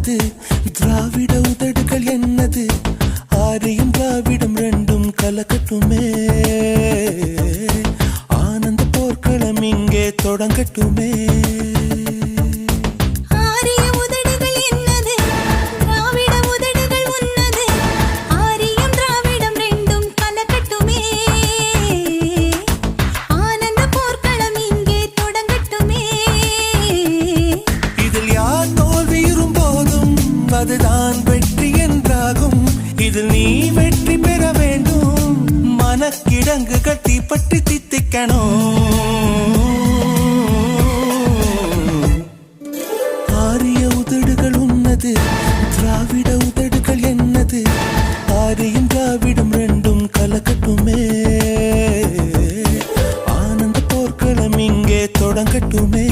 என்னது திராவிட உதடுகள் என்னது ஆரியும் திராவிடம் ரெண்டும் கலக்கட்டுமே ஆனந்த போர்க்களம் இங்கே தொடங்கட்டுமே அதுதான் வெற்றி என்றாகும் இதில் நீ வெற்றி பெற வேண்டும் மனக்கிடங்கு கட்டி பற்றி தித்திக்கணும் ஆரிய உதடுகள் உன்னது திராவிட உதடுகள் என்னது ஆரியும் திராவிடம் ரெண்டும் கலக்கட்டுமே ஆனந்த போர்க்களம் இங்கே தொடங்கட்டுமே